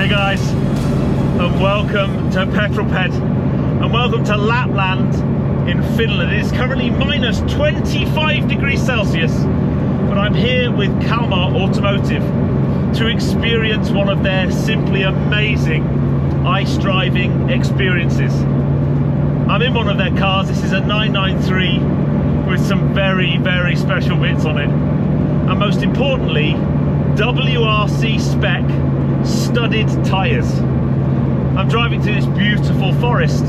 Hey guys, and welcome to Petrol Ped, and welcome to Lapland in Finland. It is currently minus 25 degrees Celsius, but I'm here with Kalmar Automotive to experience one of their simply amazing ice driving experiences. I'm in one of their cars. This is a 993 with some very, very special bits on it, and most importantly, WRC spec studded tyres. I'm driving through this beautiful forest,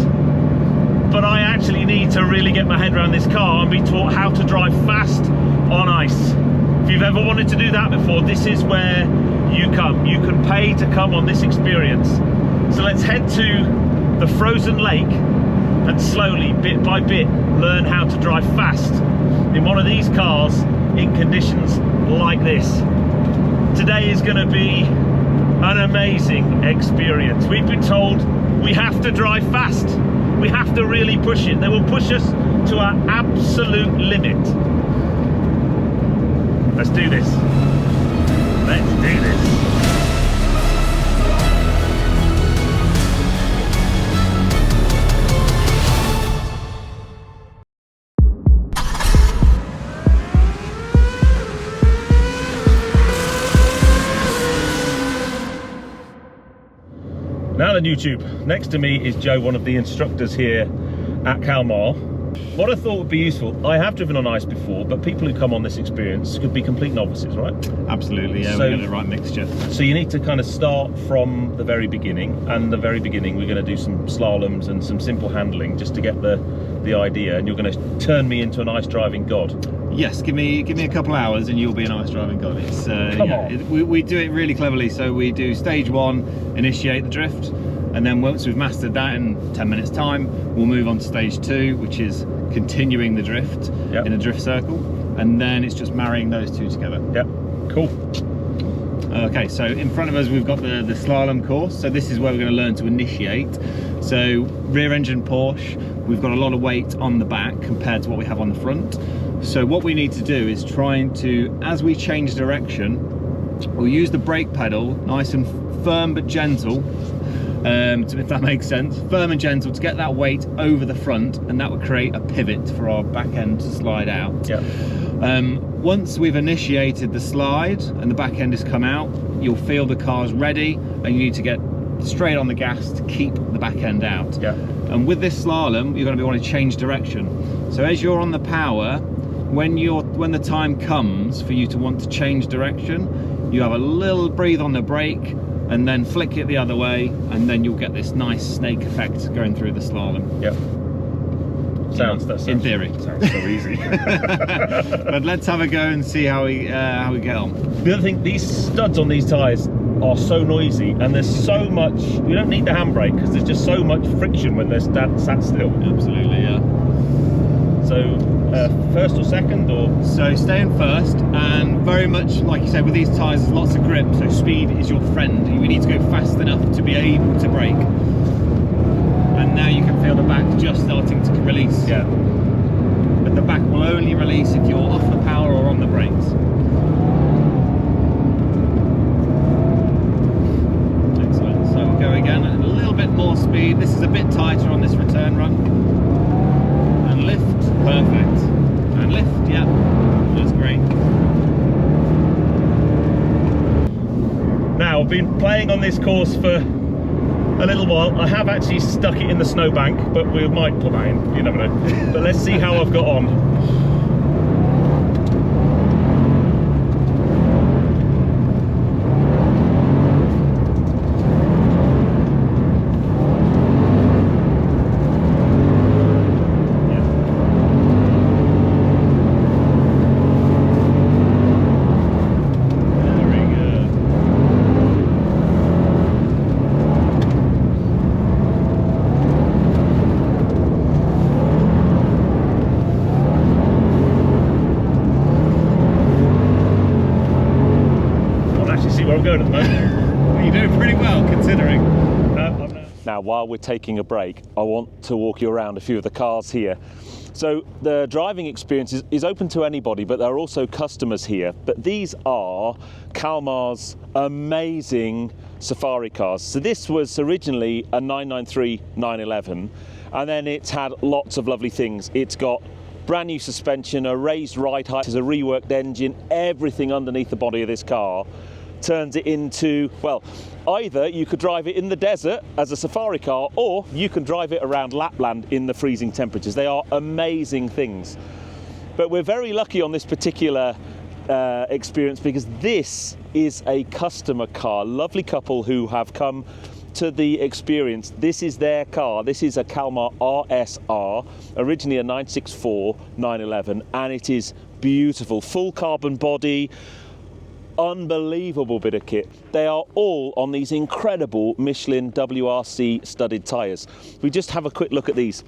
but I actually need to really get my head around this car and be taught how to drive fast on ice. If you've ever wanted to do that before, this is where you come. You can pay to come on this experience. So let's head to the frozen lake and slowly, bit by bit, learn how to drive fast in one of these cars in conditions like this. Today is going to be an amazing experience. We've been told we have to drive fast. We have to really push it. They will push us to our absolute limit. Let's do this. Let's do this. Now then, YouTube, next to me is Joe, one of the instructors here at Kalmar. What I thought would be useful, I have driven on ice before, but people who come on this experience could be complete novices, right? Absolutely, yeah, so, we've got the right mixture. So you need to kind of start from the very beginning, and the very beginning we're going to do some slaloms and some simple handling just to get the idea, and you're going to turn me into an ice driving god. Yes, give me a couple hours and you'll be an ice driving god. It's Come on. We do it really cleverly. So we do stage one, initiate the drift, and then once we've mastered that in 10 minutes time, we'll move on to stage two, which is continuing the drift in a drift circle, and then it's just marrying those two together. Yep, cool. Okay, so in front of us we've got the slalom course. So this is where we're going to learn to initiate. So rear engine Porsche, we've got a lot of weight on the back compared to what we have on the front. So what we need to do is trying to, as we change direction, we'll use the brake pedal nice and firm but gentle, if that makes sense, firm and gentle, to get that weight over the front, and that will create a pivot for our back end to slide out. Yeah. Once we've initiated the slide and the back end has come out, you'll feel the car's ready, and you need to get straight on the gas to keep the back end out. Yeah. And with this slalom, you're going to want to change direction. So as you're on the power, when the time comes for you to want to change direction, you have a little breathe on the brake and then flick it the other way, and then you'll get this nice snake effect going through the slalom. Yep. Sounds in theory. Sounds so easy. But let's have a go and see how we get on. The other thing, these studs on these tyres are so noisy, and there's so much, we don't need the handbrake because there's just so much friction when they're sat still. Absolutely, yeah. So first or second, or? So stay in first, and very much like you said, with these tyres there's lots of grip, so speed is your friend. You need to go fast enough to be able to brake. And now you can feel the back just starting to release. Yeah. But the back will only release if you're off the power or on the brakes. Excellent. So we'll go again at a little bit more speed. This is a bit tighter on this return run. And lift. Perfect. And lift. Yeah. That's great. Now, I've been playing on this course for a little while. I have actually stuck it in the snowbank, but we might put that in, you never know. But let's see how I've got on. Where I'm going at the moment. You're doing pretty well considering. Now, while we're taking a break, I want to walk you around a few of the cars here. So the driving experience is open to anybody, but there are also customers here. But these are Kalmar's amazing safari cars. So this was originally a 993 911, and then it's had lots of lovely things. It's got brand new suspension, a raised ride height, a reworked engine, everything underneath the body of this car turns it into, well, either you could drive it in the desert as a safari car, or you can drive it around Lapland in the freezing temperatures. They are amazing things. But we're very lucky on this particular experience because this is a customer car. Lovely couple who have come to the experience. This is their car. This is a Kalmar RSR, originally a 964 911, and it is beautiful. Full carbon body, unbelievable bit of kit. They are all on these incredible Michelin WRC studded tyres. We just have a quick look at these.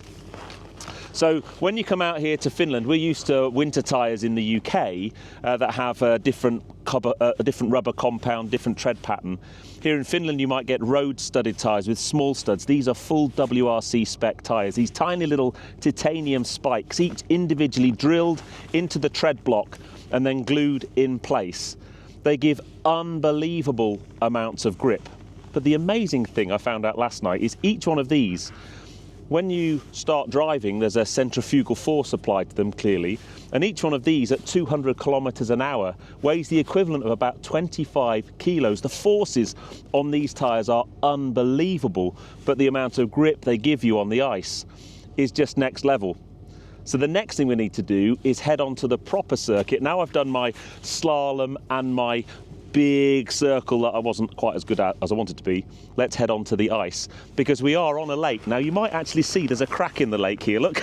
So when you come out here to Finland, we're used to winter tyres in the UK that have a different rubber compound, different tread pattern. Here in Finland, you might get road studded tyres with small studs. These are full WRC spec tyres. These tiny little titanium spikes, each individually drilled into the tread block and then glued in place. They give unbelievable amounts of grip. But the amazing thing I found out last night is each one of these, when you start driving, there's a centrifugal force applied to them, clearly, and each one of these at 200 kilometers an hour weighs the equivalent of about 25 kilos. The forces on these tyres are unbelievable, but the amount of grip they give you on the ice is just next level. So the next thing we need to do is head on to the proper circuit. Now I've done my slalom and my big circle that I wasn't quite as good at as I wanted to be. Let's head on to the ice because we are on a lake. Now you might actually see there's a crack in the lake here, look.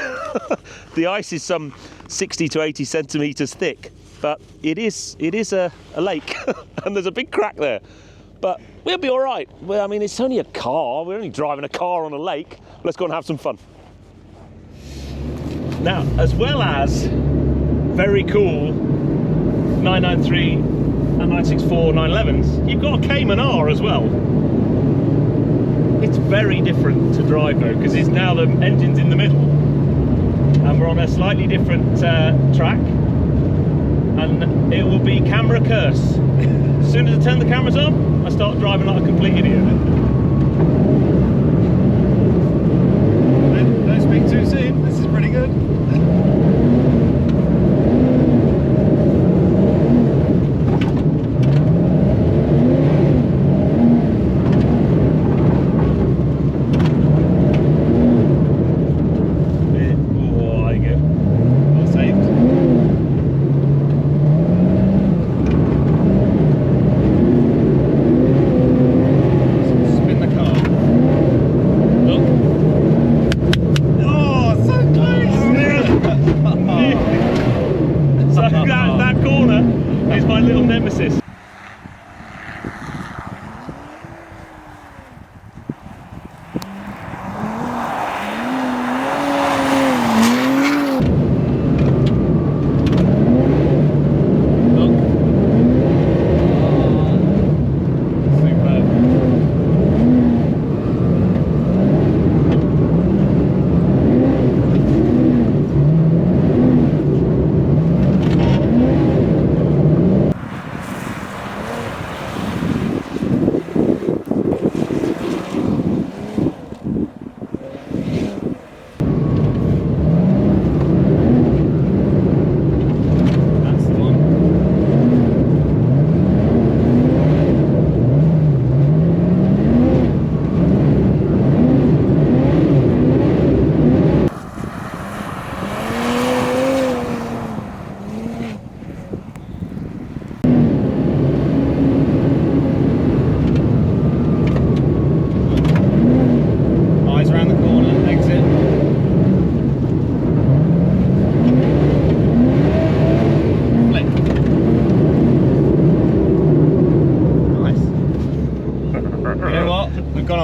The ice is some 60 to 80 centimetres thick, but it is a lake and there's a big crack there. But we'll be all right. Well, I mean, it's only a car. We're only driving a car on a lake. Let's go and have some fun. Now, as well as very cool 993 and 964 911s, you've got a Cayman R as well. It's very different to drive though, because it's now the engine's in the middle and we're on a slightly different track, and it will be camera curse. As soon as I turn the cameras on, I start driving like a complete idiot. Don't speak too soon, this is pretty good.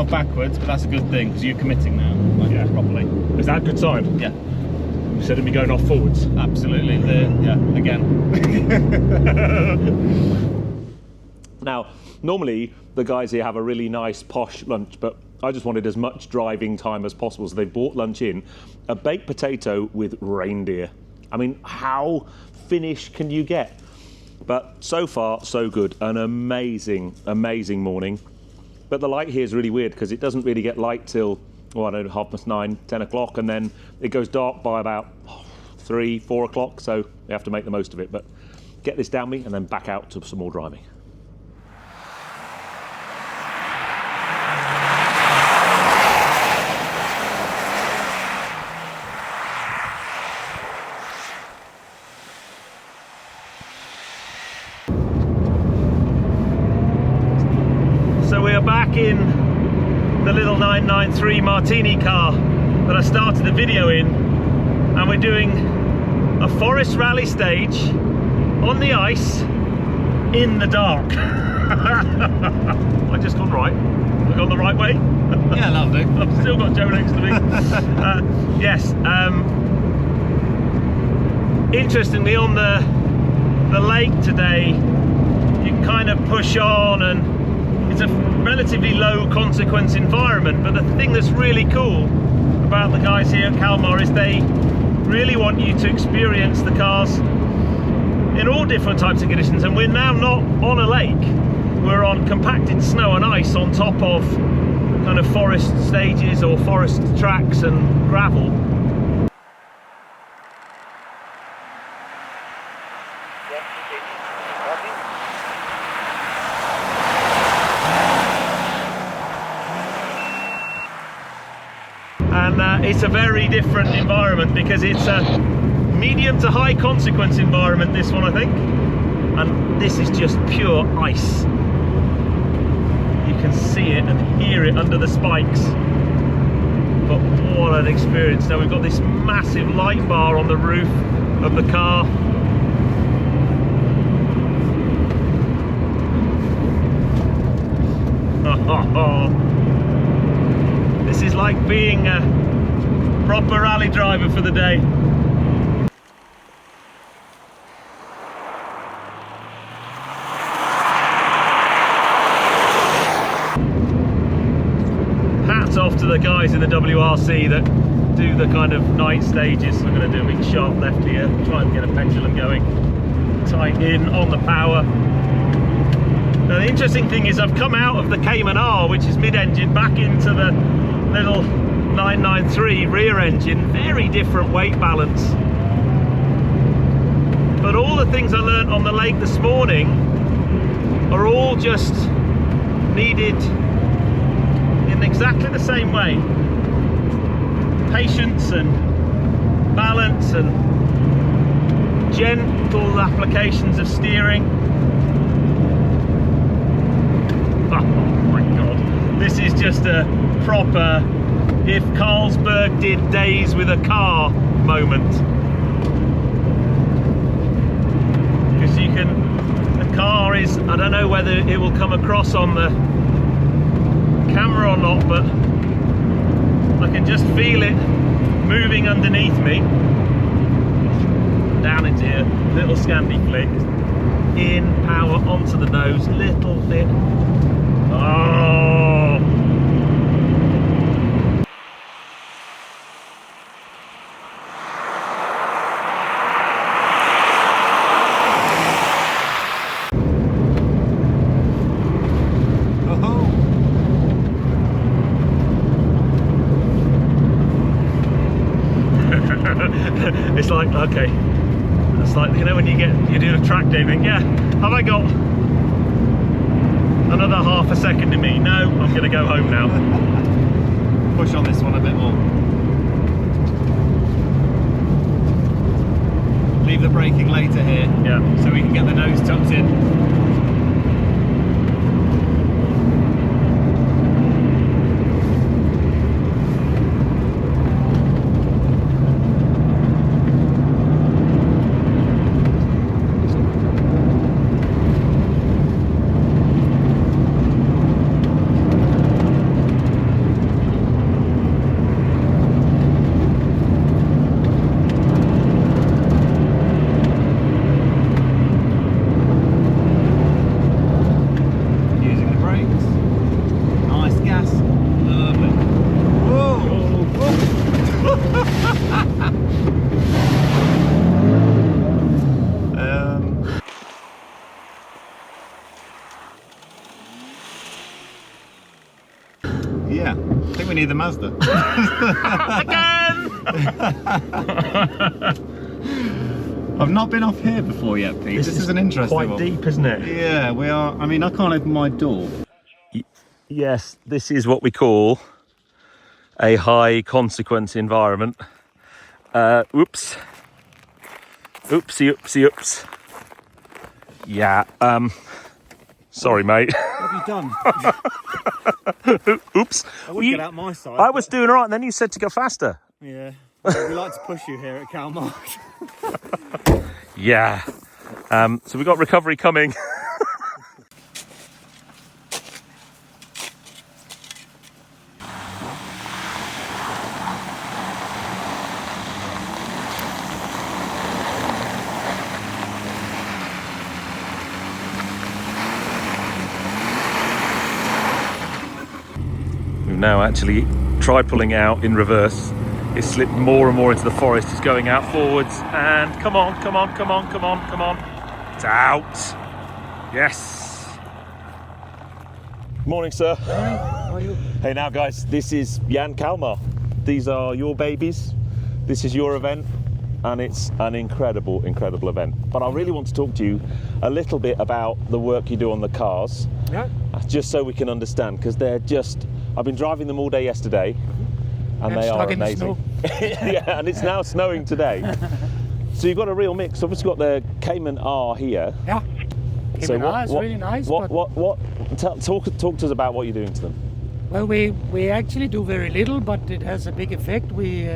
Backwards, but that's a good thing because you're committing now, like, yeah, properly. Is that a good sign? Yeah. Instead of me going off forwards. Absolutely. Yeah, again. Now, normally the guys here have a really nice posh lunch, but I just wanted as much driving time as possible, so they brought lunch in, a baked potato with reindeer. I mean, how Finnish can you get? But so far, so good. An amazing, amazing morning. But the light here is really weird because it doesn't really get light till, well, I don't know, 9:30, 10 o'clock, and then it goes dark by about 3, 4 o'clock, so we have to make the most of it. But get this down me and then back out to some more driving. So we are back in the little 993 Martini car that I started the video in, and we're doing a forest rally stage on the ice in the dark. I just gone right. Have I gone the right way? Yeah, that'll do. I've still got Joe next to me. Yes. Interestingly, on the lake today, you can kind of push on, and it's a relatively low consequence environment. But the thing that's really cool about the guys here at Kalmar is they really want you to experience the cars in all different types of conditions. And we're now not on a lake, we're on compacted snow and ice on top of kind of forest stages or forest tracks and gravel. And it's a very different environment because it's a medium to high consequence environment, this one, I think. And this is just pure ice. You can see it and hear it under the spikes. But what an experience. Now we've got this massive light bar on the roof of the car. This is like being a proper rally driver for the day. Hats off to the guys in the WRC that do the kind of night stages. I'm going to do a big sharp left here, try and get a pendulum going, tight in on the power. Now the interesting thing is I've come out of the Cayman R, which is mid-engine, back into the little 993 rear engine. Very different weight balance. But all the things I learnt on the lake this morning are all just needed in exactly the same way. Patience and balance and gentle applications of steering. Oh my god, this is just a proper if Carlsberg did days with a car moment. Because you can, the car is, I don't know whether it will come across on the camera or not, but I can just feel it moving underneath me. Down into here, little Scandi flick. In, power, onto the nose, little bit. Oh! It's like, okay, it's like, you know, when you do a track day, you think, yeah, have I got another half a second in me? No, I'm going to go home now. Push on this one a bit more. Leave the braking later here, Yeah. so we can get the nose tucked in. Yeah, I think we need the Mazda. Again! I've not been off here before yet, Pete. This is an interesting quite one. deep, isn't it? Yeah, we are. I mean, I can't open my door. Yes, this is what we call a high consequence environment. Oops. Oops. Yeah, sorry, mate. What have you done? Oops. I would get out my side. I was doing all right, and then you said to go faster. Yeah, we like to push you here at Kalmar. Yeah. So we've got recovery coming. We've now actually tried pulling out in reverse. It's slipped more and more into the forest. It's going out forwards, and come on. It's out. Yes. Morning, sir. Morning. How are you? Hey, now, guys, this is Jan Kalmar. These are your babies. This is your event, and it's an incredible event. But I really want to talk to you a little bit about the work you do on the cars, Yeah. just so we can understand, because they're just. I've been driving them all day yesterday. And they are amazing. Yeah, and it's now snowing today. So you've got a real mix. Obviously, got the Cayman R here. Yeah. Cayman R is really nice. Talk to us about what you're doing to them. Well, we actually do very little, but it has a big effect. We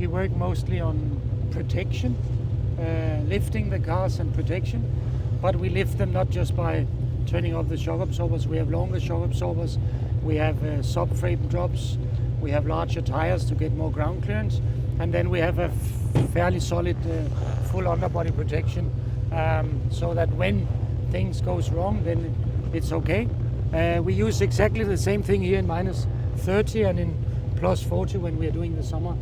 work mostly on protection, lifting the cars and protection. But we lift them not just by turning off the shock absorbers. We have longer shock absorbers. We have subframe drops. We have larger tires to get more ground clearance, and then we have a fairly solid full underbody protection, so that when things goes wrong, then it's okay. We use exactly the same thing here in -30 and in +40 when we are doing the summer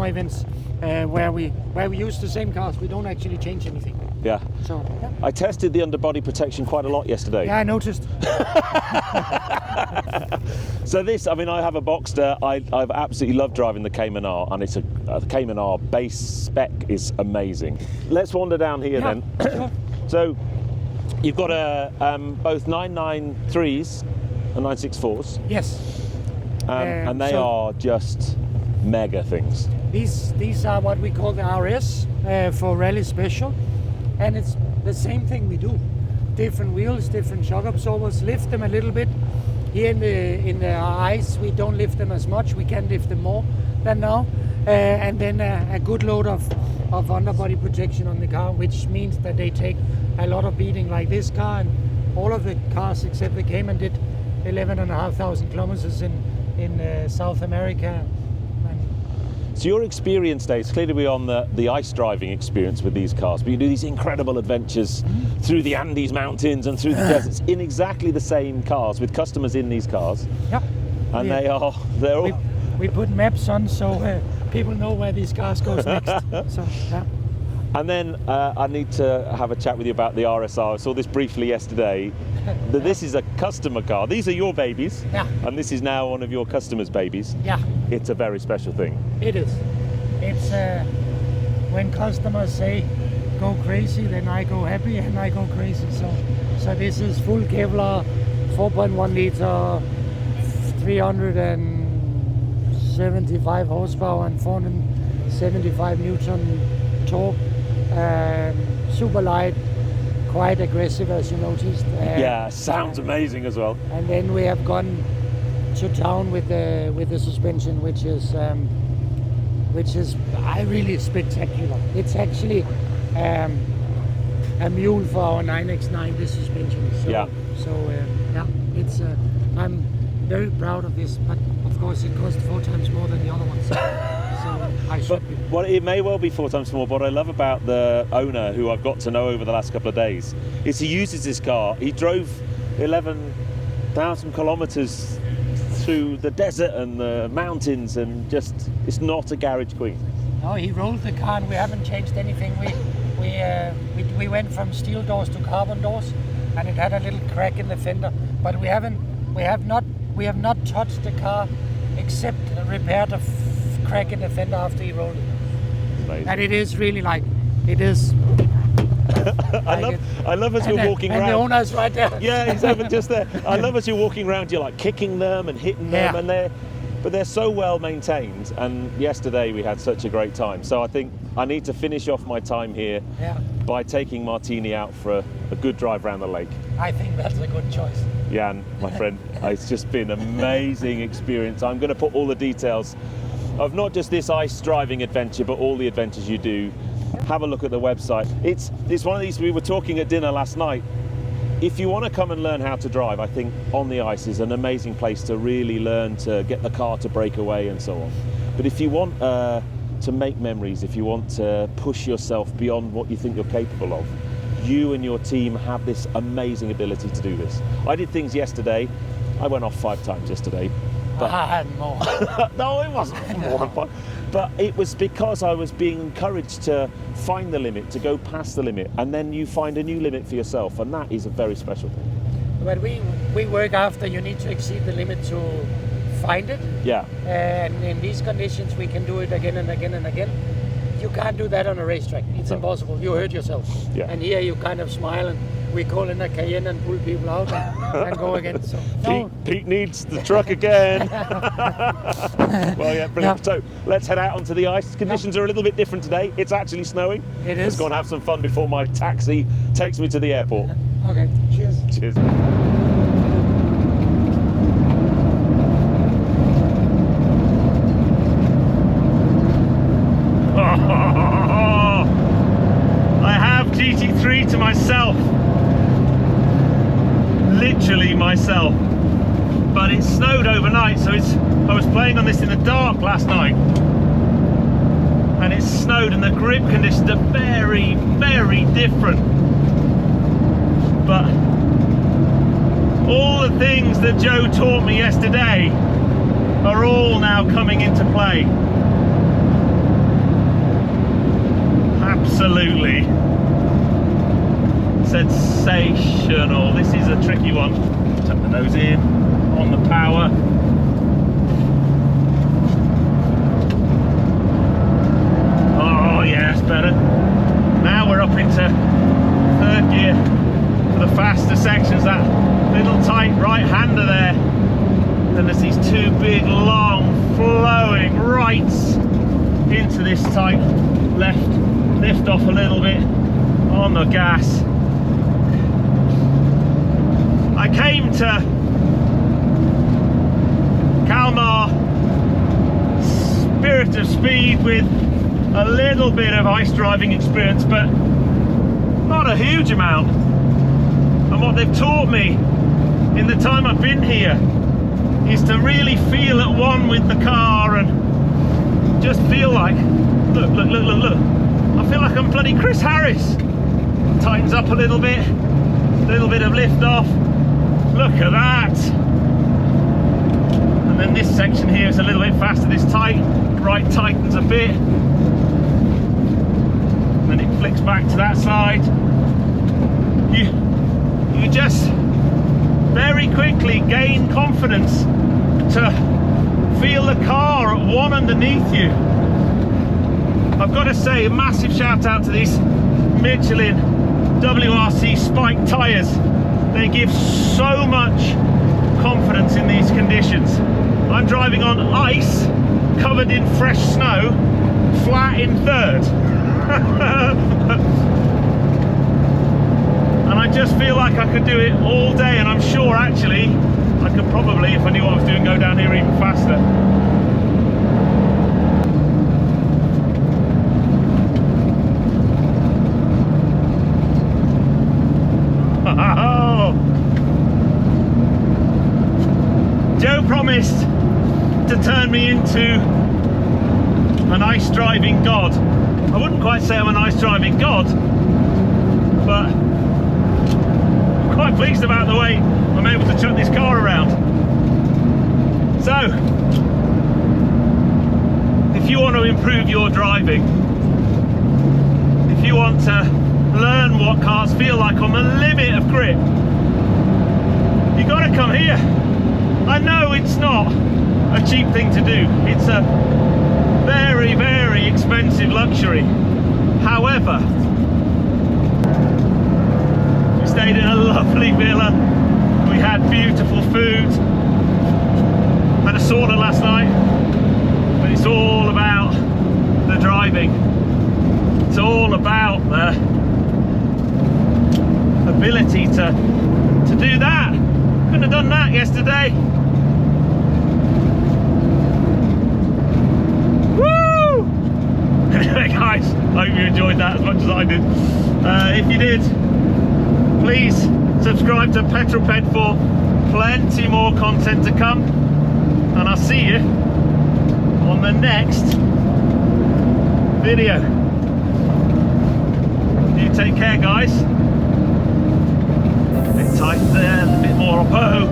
events, where we use the same cars. We don't actually change anything. Yeah. So yeah. I tested the underbody protection quite a lot yesterday. Yeah, I noticed. So this, I mean, I have a Boxster. I've absolutely loved driving the Cayman R, and it's the Cayman R base spec is amazing. Let's wander down here then. Sure. So you've got both 993s and 964s. Yes. And they are just mega things. These are what we call the RS for Rally Special, and it's the same thing we do. Different wheels, different shock absorbers. Lift them a little bit. Here in the ice, we don't lift them as much. We can lift them more than now, and then a good load of underbody protection on the car, which means that they take a lot of beating. Like this car and all of the cars except the Cayman did 11,500 kilometers in South America. So your experience days, clearly we're on the ice driving experience with these cars, but you do these incredible adventures through the Andes mountains and through the deserts in exactly the same cars with customers in these cars. Yeah. And they're all... We put maps on so people know where these cars goes next. So, yeah. And then I need to have a chat with you about the RSR. I saw this briefly yesterday. This is a customer car. These are your babies. Yeah. And this is now one of your customers' babies. Yeah. It's a very special thing. It is. It's when customers say go crazy, then I go happy and I go crazy. So this is full Kevlar, 4.1 liter, 375 horsepower and 475 Newton torque. Super light, quite aggressive as you noticed. Yeah, sounds amazing as well. And then we have gone to town with the suspension, which is really spectacular. It's actually a mule for our 9X9, this suspension. So, yeah. It's I'm very proud of this, but of course it costs 4 times more than the other ones. So I should be. Well, it may well be 4 times more, but what I love about the owner, who I've got to know over the last couple of days, is he uses this car. He drove 11,000 kilometers through the desert and the mountains, and just, it's not a garage queen. No, he rolled the car and we haven't changed anything. We went from steel doors to carbon doors, and it had a little crack in the fender, but we have not We have not touched the car except repaired a crack in the fender after he rolled it. Amazing. And it is really like, it is. I love as we're walking around. And the owner's right there. Yeah, he's over just there. I love as you're walking around, you're like kicking them and hitting them, and they're so well maintained. And yesterday we had such a great time. So I think I need to finish off my time here by taking Martini out for a good drive around the lake. I think that's a good choice. Jan, my friend, it's just been an amazing experience. I'm going to put all the details of not just this ice driving adventure, but all the adventures you do. Have a look at the website. It's one of these, we were talking at dinner last night. If you want to come and learn how to drive, I think On the Ice is an amazing place to really learn to get the car to break away and so on. But if you want to make memories, if you want to push yourself beyond what you think you're capable of, you and your team have this amazing ability to do this. I did things yesterday. I went off 5 times yesterday. But I had more. No, it wasn't more than 5. But it was because I was being encouraged to find the limit, to go past the limit, and then you find a new limit for yourself, and that is a very special thing. But we work after you need to exceed the limit to find it. Yeah. And in these conditions, we can do it again and again and again. You can't do that on a racetrack. It's impossible. You hurt yourself. Yeah. And here you kind of smile and we call in a Cayenne and pull people out and go again. So Pete needs the truck again. Well, yeah, brilliant. So let's head out onto the ice. Conditions are a little bit different today. It's actually snowing. It is. Let's go and have some fun before my taxi takes me to the airport. Okay, cheers. Cheers. I have GT3 to myself. Literally myself. But it snowed overnight, so I was playing on this in the dark last night. And it snowed and the grip conditions are very, very different. But all the things that Joe taught me yesterday are all now coming into play. Absolutely sensational. This is a tricky one. Tuck the nose in, on the power. Oh yeah, that's better. Now we're up into 3rd gear for the faster sections. That little tight right-hander there. Then there's these 2 big, long, flowing rights into this tight left. Lift off a little bit on the gas. I came to Kalmar Spirit of Speed with a little bit of ice driving experience, but not a huge amount. And what they've taught me in the time I've been here is to really feel at one with the car and just feel like, look. I feel like I'm bloody Chris Harris. Tightens up a little bit of lift off. Look at that. And then this section here is a little bit faster. This right tightens a bit. And then it flicks back to that side. You just very quickly gain confidence to feel the car at one underneath you. I've got to say a massive shout out to these Michelin WRC spiked tyres. They give so much confidence in these conditions. I'm driving on ice, covered in fresh snow, flat in 3rd. And I just feel like I could do it all day, and I'm sure actually I could probably, if I knew what I was doing, go down here even faster. Joe promised to turn me into an ice driving god. I wouldn't quite say I'm an ice driving god, but I'm quite pleased about the way I'm able to chuck this car around. So, if you want to improve your driving, if you want to learn what cars feel like on the limit of grip, you've got to come here. I know it's not a cheap thing to do. It's a very, very expensive luxury. However, we stayed in a lovely villa. We had beautiful food. Had a sauna last night. But it's all about the driving. It's all about the ability to do that. Couldn't have done that yesterday. Woo! Anyway guys, hope you enjoyed that as much as I did. If you did, please subscribe to Petrol Ped for plenty more content to come. And I'll see you on the next video. You take care guys. A bit tight there, a bit more up.